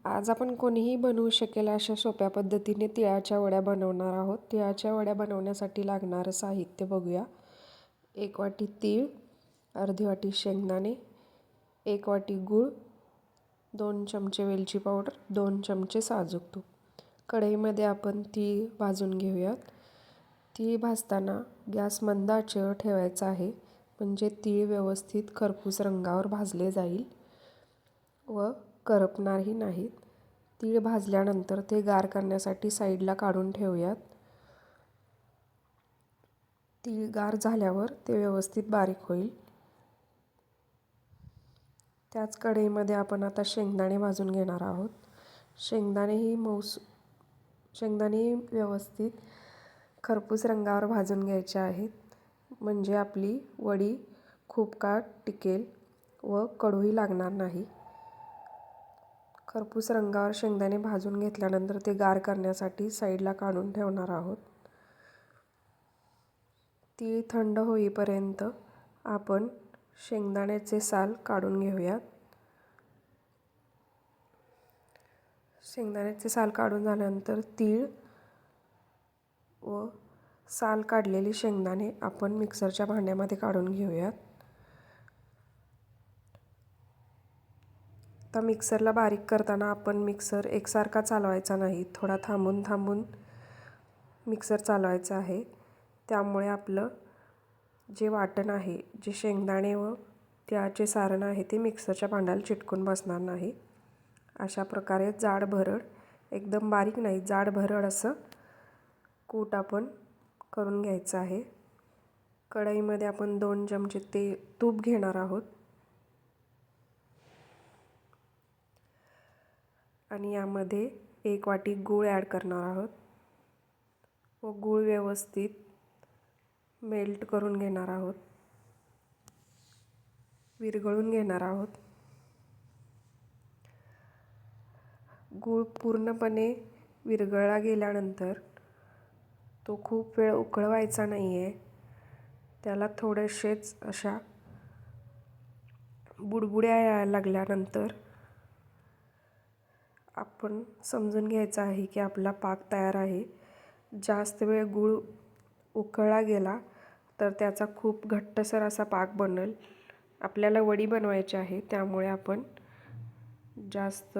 आज आपण कोणीही बनवू शकेल अशा सोप्या पद्धतीने तिळाच्या वड्या बनवणार आहोत. तिळाच्या वड्या बनवण्यासाठी लागणारं साहित्य बघूया. 1 वाटी तीळ, अर्धी वाटी शेंगदाणे, 1 वाटी गूळ, 2 चमचे वेलची पावडर, 2 चमचे साजूक तूप. कढईमध्ये आपण तीळ भाजून घेऊयात. तीळ भाजताना गॅस मंद आचेवर ठेवायचा आहे, म्हणजे तीळ व्यवस्थित खरपूस रंगावर भाजले जाईल व करपणारही नाहीत. तीळ भाजल्यानंतर ते गार करण्यासाठी साईडला काढून ठेवूयात. तीळ गार झाल्यावर ते व्यवस्थित बारीक होईल. त्याच कढईमध्ये आपण आता शेंगदाणे भाजून घेणार आहोत. शेंगदाणेही व्यवस्थित खरपूस रंगावर भाजून घ्यायचे आहेत, म्हणजे आपली वडी खूप काळ टिकेल व कडूही लागणार नाही. खरपूस रंगावर शेंगदाणे भाजून घेतल्यानंतर ते गार करण्यासाठी साईडला काढून ठेवणार आहोत. तीळ थंड होईपर्यंत आपण शेंगदाण्याचे साल काढून घेऊयात. शेंगदाण्याचे साल काढून झाल्यानंतर तीळ व साल काढलेले शेंगदाणे आपण मिक्सरच्या भांड्यामध्ये काढून घेऊयात. आता मिक्सरला बारीक करताना आपण मिक्सर एकसारखा चालवायचा नाही, थोडा थांबून थांबून मिक्सर चालवायचा आहे. त्यामुळे आपलं जे वाटण आहे, जे शेंगदाणे व तिळाचे सारण आहे, ते मिक्सरच्या भांड्याला चिटकून बसणार नाही. अशा प्रकारे जाड भरड, एकदम बारीक नाही, जाड भरड असं कूट आपण करून घ्यायचं आहे. कढईमध्ये आपण 2 चमचे तूप घेणार आहोत आणि यामध्ये 1 वाटी गूळ ॲड करणार आहोत व गूळ व्यवस्थित मेल्ट करून घेणार आहोत, विरघळून घेणार आहोत. गूळ पूर्णपणे विरघळला गेल्यानंतर तो खूप वेळ उकळवायचा नाही आहे. त्याला थोडेसेच अशा बुडबुड्या यायला लागल्यानंतर आपण समजून घ्यायचं आहे की आपला पाक तयार आहे. जास्त वेळ गूळ उकळला गेला तर त्याचा खूप घट्टसर असा पाक बनेल. आपल्याला वडी बनवायची आहे, त्यामुळे आपण जास्त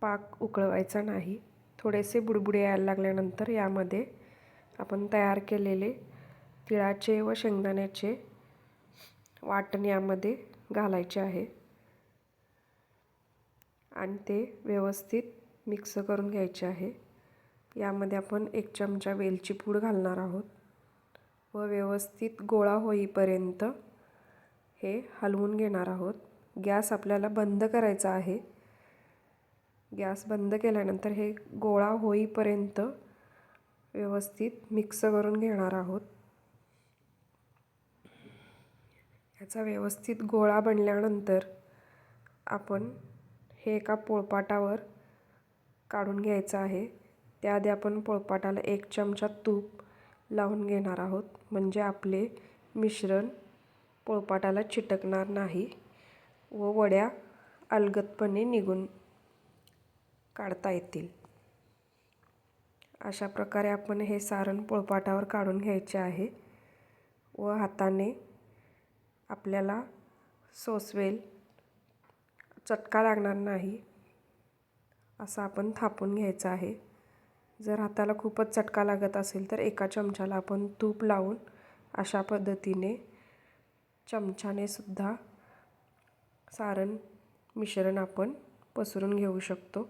पाक उकळवायचा नाही. थोडेसे बुडबुडे यायला लागल्यानंतर यामध्ये आपण तयार केलेले तिळाचे व शेंगदाण्याचे वाटण यामध्ये घालायचे आहे आणि ते व्यवस्थित मिक्स करून घ्यायचे आहे. यामध्ये आपण 1 चमचा वेलची पूड घालणार आहोत व व्यवस्थित गोळा होईपर्यंत हे हलवून घेणार आहोत. गॅस आपल्याला बंद करायचा आहे. गॅस बंद केल्यानंतर हे गोळा होईपर्यंत व्यवस्थित मिक्स करून घेणार आहोत. याचा व्यवस्थित गोळा बनल्यानंतर आपण हे एका पोळपाटावर काढून घ्यायचं आहे. त्याआधी आपण पोळपाटाला 1 चमचा तूप लावून घेणार आहोत, म्हणजे आपले मिश्रण पोळपाटाला चिटकणार नाही व वड्या अलगदपणे निघून काढता येतील. अशा प्रकारे आपण हे सारण पोळपाटावर काढून घ्यायचे आहे व हाताने आपल्याला सोसवेल, चटका लागणार नाही असं आपण थापून घ्यायचं आहे. जर हाताला खूपच चटका लागत असेल तर 1 चमच्याला आपण तूप लावून अशा पद्धतीने चमच्याने सुद्धा मिश्रण आपण पसरून घेऊ शकतो.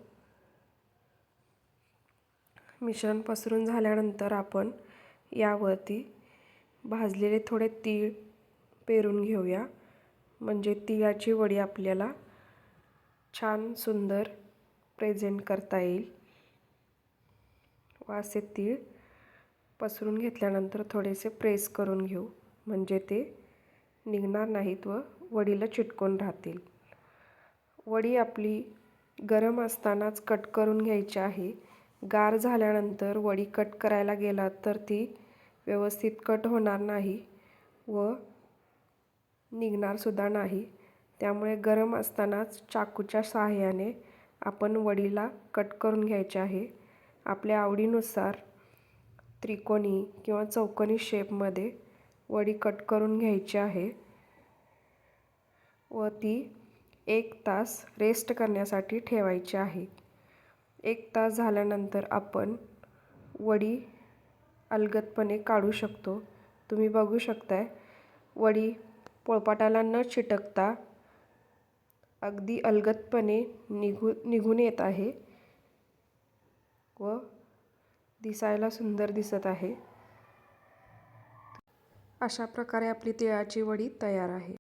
मिश्रण पसरून झाल्यानंतर आपण यावरती भाजलेले थोडे तीळ पेरून घेऊया, म्हणजे तिळाची वडी आपल्याला छान सुंदर प्रेझेंट करता येईल. व असे तीळ पसरून घेतल्यानंतर थोडेसे प्रेस करून घेऊ, म्हणजे ते निघणार नाहीत व वडीला चिटकून राहतील. वडी आपली गरम असतानाच कट करून घ्यायची आहे. गार झाल्यानंतर वडी कट करायला गेलात तर ती व्यवस्थित कट होणार नाही व निघणारसुद्धा नाही. त्यामुळे गरम असतानाच चाकूच्या सहाय्याने आपण वडीला कट करून घ्यायचे आहे. आपल्या आवडीनुसार त्रिकोणी किंवा चौकोनी शेपमध्ये वडी कट करून घ्यायची आहे व ती 1 तास रेस्ट करण्यासाठी ठेवायची आहे. 1 तास झाल्यानंतर आपण वडी अलगदपणे काढू शकतो. तुम्ही बघू शकताय वडी पोळपाटाला न चिटकता अगदी अलगदपणे निघून येत आहे व दिसायला सुंदर दिसत आहे. अशा प्रकारे आपली तिळाची वडी तयार आहे.